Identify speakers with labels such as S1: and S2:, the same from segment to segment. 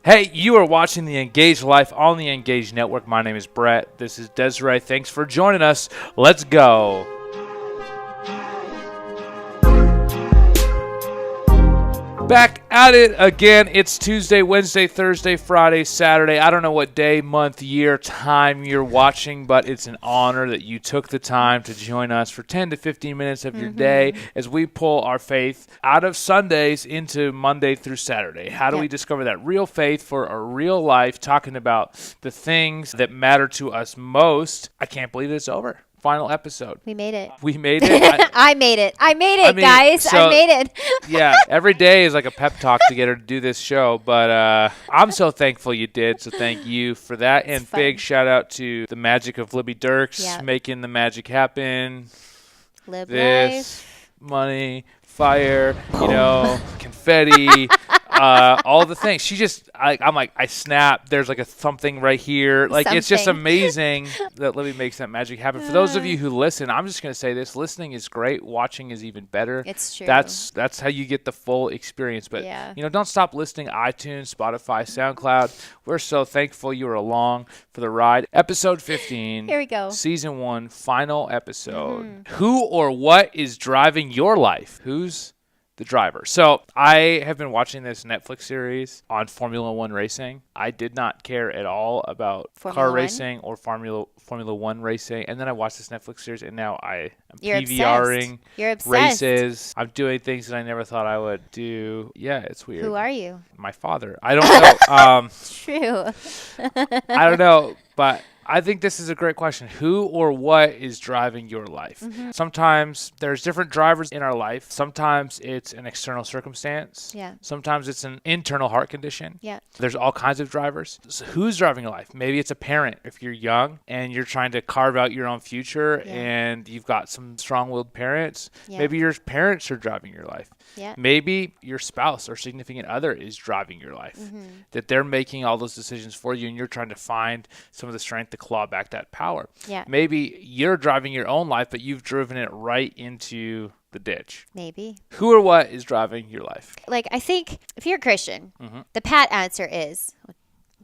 S1: Hey, you are watching The Engaged Life on the Engaged Network. My name is Brett. This is Desiree. Thanks for joining us. Let's go. Back at it again. It's Tuesday, Wednesday, Thursday, Friday, Saturday. I don't know what day, month, year, time you're watching, but it's an honor that you took the time to join us for 10 to 15 minutes of your day as we pull our faith out of Sundays into Monday through Saturday. How do we discover that real faith for a real life, talking about the things that matter to us most? I can't believe it's over. Final episode.
S2: We made it.
S1: We made it.
S2: I made it, guys. I made it.
S1: Yeah, every day is like a pep talk to get her to do this show, but I'm so thankful you did, so thank you for that.
S2: It's
S1: and
S2: fun.
S1: Big shout out to the magic of Libby Dirks, making the magic happen.
S2: Live
S1: this,
S2: life.
S1: Money, fire, confetti, all the things. She just, I'm like, I snap. There's like something right here. Like, it's just amazing that Libby makes that magic happen. For those of you who listen, I'm just going to say this. Listening is great. Watching is even better.
S2: It's true.
S1: That's how you get the full experience. But, don't stop listening. iTunes, Spotify, SoundCloud. We're so thankful you were along for the ride. Episode 15.
S2: Here we go.
S1: Season 1, final episode. Who or what is driving your life? Who's the driver? So I have been watching this Netflix series on Formula One racing. I did not care at all about car racing or Formula One racing. And then I watched this Netflix series, and now I am PVRing races. I'm doing things that I never thought I would do. Yeah, it's weird.
S2: Who are you?
S1: My father. I don't know.
S2: True.
S1: I don't know, but I think this is a great question. Who or what is driving your life? Sometimes there's different drivers in our life. Sometimes it's an external circumstance.
S2: Yeah.
S1: Sometimes it's an internal heart condition.
S2: Yeah.
S1: There's all kinds of drivers. So who's driving your life? Maybe it's a parent if you're young and you're trying to carve out your own future and you've got some strong-willed parents. Yeah. Maybe your parents are driving your life.
S2: Yeah.
S1: Maybe your spouse or significant other is driving your life, that they're making all those decisions for you and you're trying to find some of the strength to claw back that power.
S2: Yeah.
S1: Maybe you're driving your own life, but you've driven it right into the ditch.
S2: Maybe.
S1: Who or what is driving your life?
S2: Like, I think if you're a Christian, the pat answer is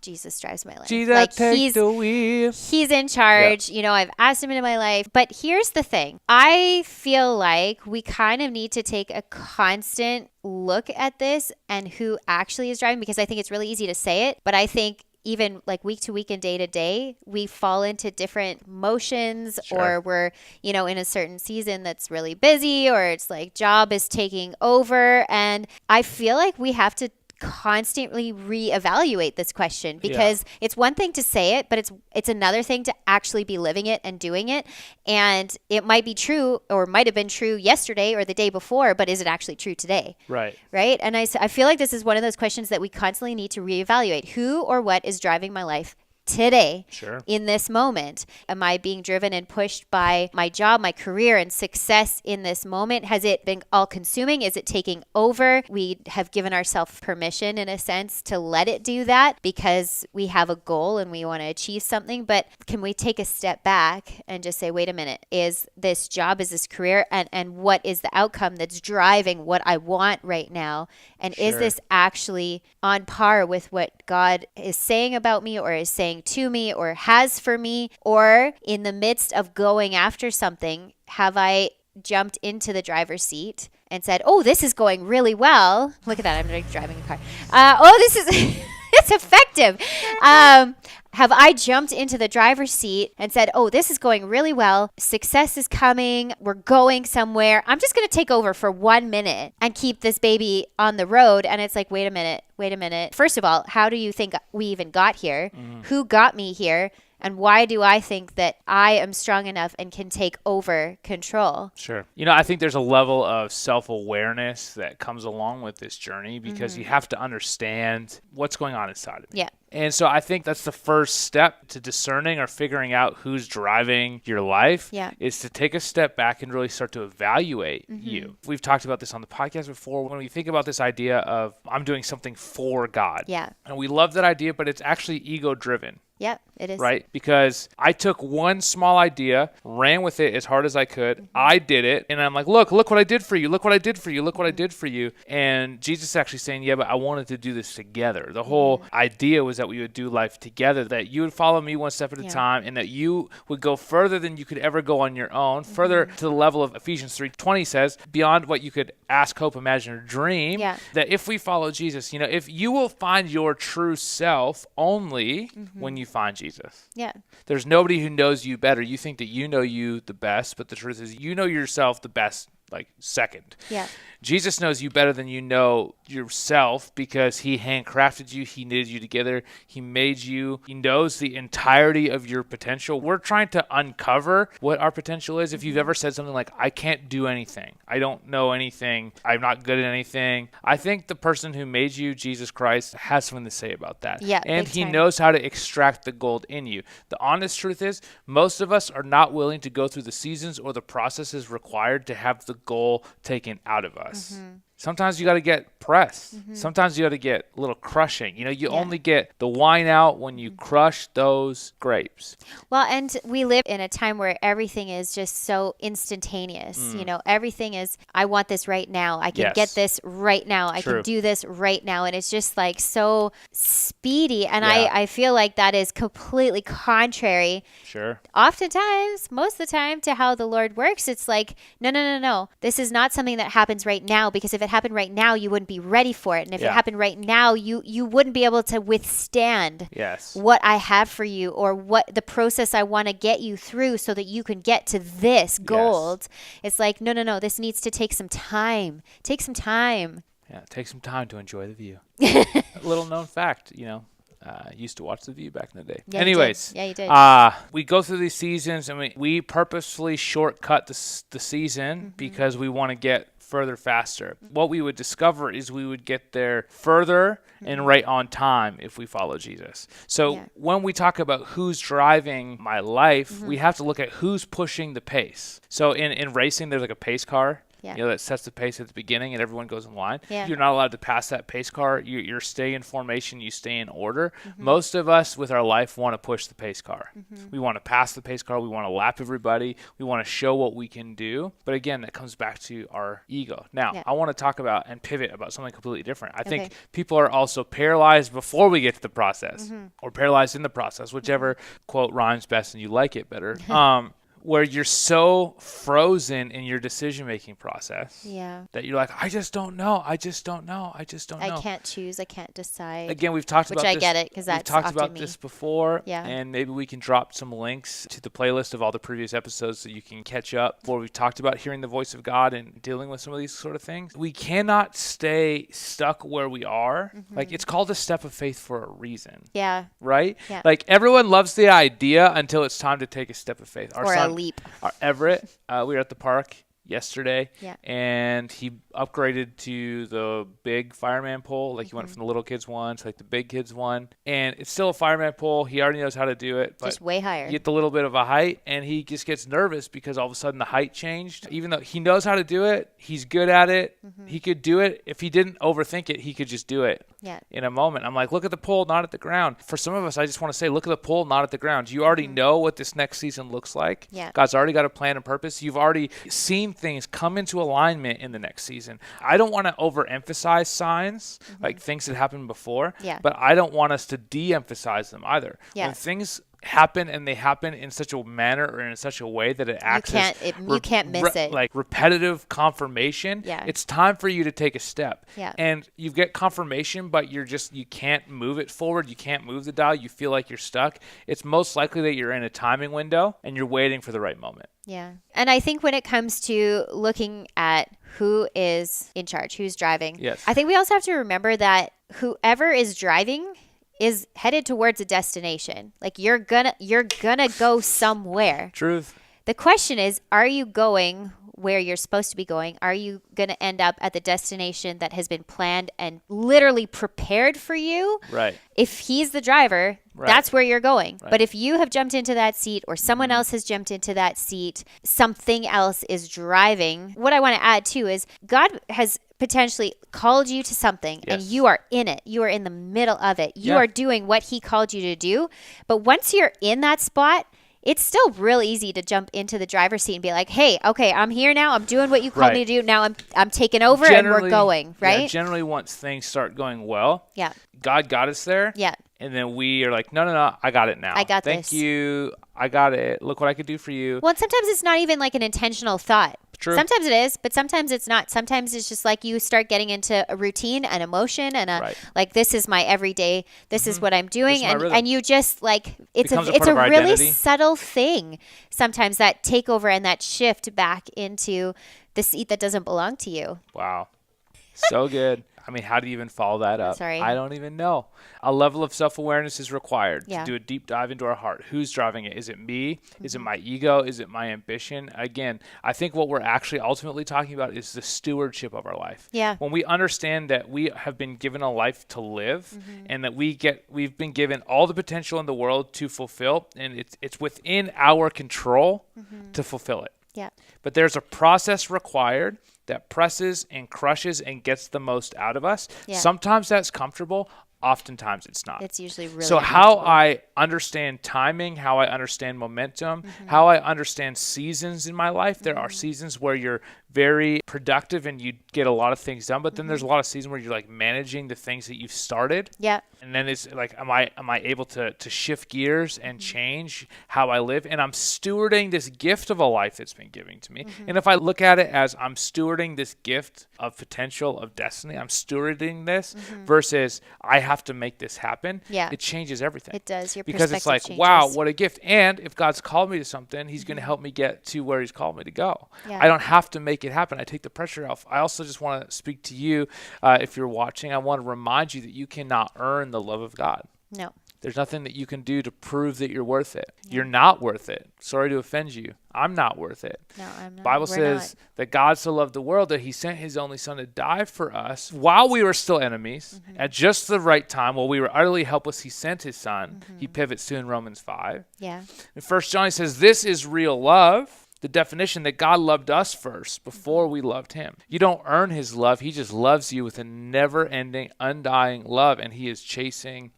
S2: Jesus drives my life.
S1: Jesus,
S2: like,
S1: take the wheel.
S2: He's in charge.
S1: Yep.
S2: I've asked him into my life. But here's the thing. I feel like we kind of need to take a constant look at this and who actually is driving, because I think it's really easy to say it. But I think even like week to week and day to day, we fall into different motions, or we're, in a certain season that's really busy, or it's like job is taking over. And I feel like we have to constantly reevaluate this question, because it's one thing to say it, but it's another thing to actually be living it and doing it. And it might be true, or might have been true yesterday or the day before, but is it actually true today?
S1: Right.
S2: And I feel like this is one of those questions that we constantly need to reevaluate. Who or what is driving my life today, in this moment? Am I being driven and pushed by my job, my career, and success in this moment? Has it been all consuming? Is it taking over? We have given ourselves permission, in a sense, to let it do that because we have a goal and we want to achieve something. But can we take a step back and just say, wait a minute, is this job, is this career, and what is the outcome that's driving what I want right now? And is this actually on par with what God is saying about me, or is saying to me, or has for me? Or in the midst of going after something, have I jumped into the driver's seat and said, oh, this is going really well. Look at that. I'm driving a car. This is it's effective. Have I jumped into the driver's seat and said, oh, this is going really well. Success is coming. We're going somewhere. I'm just going to take over for 1 minute and keep this baby on the road. And it's like, wait a minute. First of all, how do you think we even got here? Who got me here? And why do I think that I am strong enough and can take over control?
S1: Sure. I think there's a level of self-awareness that comes along with this journey, because you have to understand what's going on inside of you.
S2: Yeah.
S1: And so I think that's the first step to discerning or figuring out who's driving your life, is to take a step back and really start to evaluate you. We've talked about this on the podcast before. When we think about this idea of I'm doing something for God.
S2: Yeah.
S1: And we love that idea, but it's actually ego-driven.
S2: Yep, it is.
S1: Right? Because I took one small idea, ran with it as hard as I could. I did it. And I'm like, look what I did for you. Look what I did for you. Look what I did for you. And Jesus is actually saying, yeah, but I wanted to do this together. The whole idea was that we would do life together, that you would follow me one step at a time, and that you would go further than you could ever go on your own, further to the level of Ephesians 3:20 says, beyond what you could ask, hope, imagine, or dream, that if we follow Jesus, if you will find your true self only when you find Jesus.
S2: Yeah.
S1: There's nobody who knows you better. You think that you know you the best, but the truth is you know yourself the best, like second.
S2: Yeah.
S1: Jesus knows you better than you know yourself because he handcrafted you. He knitted you together. He made you. He knows the entirety of your potential. We're trying to uncover what our potential is. If you've ever said something like, I can't do anything. I don't know anything. I'm not good at anything. I think the person who made you, Jesus Christ, has something to say about that.
S2: Yeah,
S1: and he knows how to extract the gold in you. The honest truth is, most of us are not willing to go through the seasons or the processes required to have the goal taken out of us. Sometimes you got to get pressed. Sometimes you got to get a little crushing. You only get the wine out when you crush those grapes.
S2: Well, and we live in a time where everything is just so instantaneous. Everything is, I want this right now. I can get this right now. I can do this right now. And it's just like so speedy. And I feel like that is completely contrary. Oftentimes, most of the time, to how the Lord works. It's like, no. This is not something that happens right now, because if it happened right now, you wouldn't be ready for it. And if it happened right now, you wouldn't be able to withstand what I have for you, or what the process I want to get you through so that you can get to this gold. It's like, no, this needs to take some time. Take some time.
S1: Yeah, take some time to enjoy the view. A little known fact, used to watch The View back in the day.
S2: Yeah,
S1: anyways,
S2: you did.
S1: we go through these seasons, and we purposefully shortcut the season because we want to get further faster. What we would discover is we would get there further and right on time if we follow Jesus. So when we talk about who's driving my life, we have to look at who's pushing the pace. So in racing, there's like a pace car. That sets the pace at the beginning and everyone goes in line. You're not allowed to pass that pace car. You stay in formation. You stay in order. Most of us with our life want to push the pace car. We want to pass the pace car. We want to lap everybody. We want to show what we can do. But again, that comes back to our ego. Now, I want to talk about and pivot about something completely different. I think people are also paralyzed before we get to the process or paralyzed in the process, whichever quote rhymes best and you like it better. Where you're so frozen in your decision-making process that you're like, I just don't know. I can't
S2: choose. I can't decide.
S1: Again, we've talked about this.
S2: Which I get it, because that's
S1: often me. We've talked about
S2: me.
S1: this before, and maybe we can drop some links to the playlist of all the previous episodes so you can catch up where we've talked about hearing the voice of God and dealing with some of these sort of things. We cannot stay stuck where we are. Like, it's called a step of faith for a reason.
S2: Yeah.
S1: Right?
S2: Yeah.
S1: Like, everyone loves the idea until it's time to take a step of faith.
S2: Or a leap.
S1: Everett, we were at the park yesterday, and he upgraded to the big fireman pole. Like, he went from the little kids one to like the big kids one, and it's still a fireman pole. He already knows how to do it, but
S2: just way higher.
S1: You get the little bit of a height, and he just gets nervous because all of a sudden the height changed. Even though he knows how to do it, he's good at it. He could do it. If he didn't overthink it, he could just do it in a moment. I'm like, look at the pole, not at the ground. For some of us, I just want to say, look at the pole, not at the ground. You already know what this next season looks like. God's already got a plan and purpose. You've already seen things come into alignment in the next season. I don't want to overemphasize signs, like things that happened before, but I don't want us to de-emphasize them either. When things happen, and they happen in such a manner or in such a way that it acts
S2: you can't miss it.
S1: Like repetitive confirmation. It's time for you to take a step. And you get confirmation, but you can't move it forward. You can't move the dial. You feel like you're stuck. It's most likely that you're in a timing window and you're waiting for the right moment.
S2: Yeah. And I think when it comes to looking at who is in charge, who's driving, I think we also have to remember that whoever is driving is headed towards a destination. Like, you're gonna go somewhere.
S1: Truth.
S2: The question is, are you going where you're supposed to be going? Are you going to end up at the destination that has been planned and literally prepared for you?
S1: Right.
S2: If he's the driver, that's where you're going. Right. But if you have jumped into that seat, or someone else has jumped into that seat, something else is driving. What I want to add too is God has potentially called you to something and you are in it. You are in the middle of it. You are doing what he called you to do. But once you're in that spot, it's still real easy to jump into the driver's seat and be like, hey, okay, I'm here now. I'm doing what you called me to do. Now I'm taking over and we're going, right?
S1: Yeah, generally, once things start going well, God got us there.
S2: Yeah.
S1: And then we are like, no, I got it now.
S2: I got this.
S1: Thank you. I got it. Look what I could do for you.
S2: Well, sometimes it's not even like an intentional thought.
S1: True.
S2: Sometimes it is, but sometimes it's not. Sometimes it's just like you start getting into a routine, an emotion, and like, this is my everyday, this is what I'm doing. And you just like, it's a really subtle thing sometimes, that takeover and that shift back into the seat that doesn't belong to you.
S1: Wow. So good. I mean, how do you even follow that up?
S2: Sorry.
S1: I don't even know. A level of self-awareness is required to do a deep dive into our heart. Who's driving it? Is it me? Is it my ego? Is it my ambition? Again, I think what we're actually ultimately talking about is the stewardship of our life.
S2: Yeah.
S1: When we understand that we have been given a life to live and that we've been given all the potential in the world to fulfill, and it's within our control to fulfill it.
S2: Yeah.
S1: But there's a process required that presses and crushes and gets the most out of us. Yeah. Sometimes that's comfortable. Oftentimes it's not.
S2: It's usually really
S1: So how I understand timing, how I understand momentum, how I understand seasons in my life. There are seasons where you're very productive and you get a lot of things done, but then there's a lot of seasons where you're like managing the things that you've started.
S2: Yeah.
S1: And then it's like, am I able to shift gears and change how I live? And I'm stewarding this gift of a life that's been given to me. And if I look at it as I'm stewarding this gift of potential, of destiny, I'm stewarding this versus I have to make this happen.
S2: Yeah.
S1: It changes everything.
S2: It does. Your
S1: because it's like,
S2: changes.
S1: wow, what a gift. And if God's called me to something, he's going to help me get to where he's called me to go. Yeah. I don't have to make it happen. I take the pressure off. I also just want to speak to you, if you're watching, I want to remind you that you cannot earn the love of God.
S2: No.
S1: There's nothing that you can do to prove that you're worth it. Yeah. You're not worth it. Sorry to offend you. I'm not worth it.
S2: No, I'm not.
S1: Bible says that God so loved the world that he sent his only son to die for us while we were still enemies. At just the right time, while we were utterly helpless, he sent his son. He pivots to in Romans 5.
S2: Yeah.
S1: In 1 John, he says, this is real love. The definition that God loved us first before we loved him. You don't earn his love. He just loves you with a never-ending, undying love, and he is chasing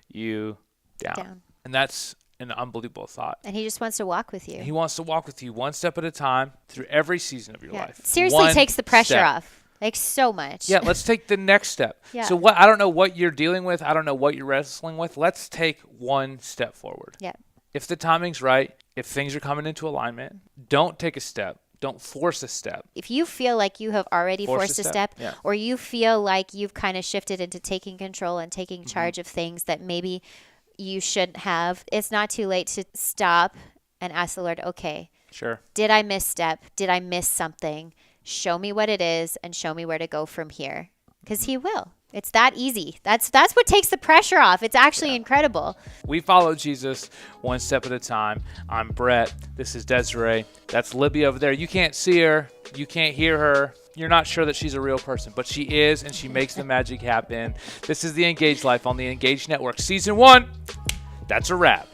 S1: you down. And that's an unbelievable thought.
S2: And he just wants to walk with you.
S1: He wants to walk with you one step at a time through every season of your life.
S2: Seriously takes the pressure off. Like, so much.
S1: Yeah, let's take the next step. So I don't know what you're dealing with. I don't know what you're wrestling with. Let's take one step forward.
S2: Yeah.
S1: If the timing's right, if things are coming into alignment, don't take a step. Don't force a step.
S2: If you feel like you have already forced a step or you feel like you've kind of shifted into taking control and taking charge of things that maybe you shouldn't have, it's not too late to stop and ask the Lord, okay,
S1: sure.
S2: Did I misstep? Did I miss something? Show me what it is and show me where to go from here. Because he will. It's that easy. That's what takes the pressure off. It's actually incredible.
S1: We follow Jesus one step at a time. I'm Brett. This is Desiree. That's Libby over there. You can't see her. You can't hear her. You're not sure that she's a real person, but she is, and she makes the magic happen. This is The Engaged Life on the Engaged Network. Season 1, that's a wrap.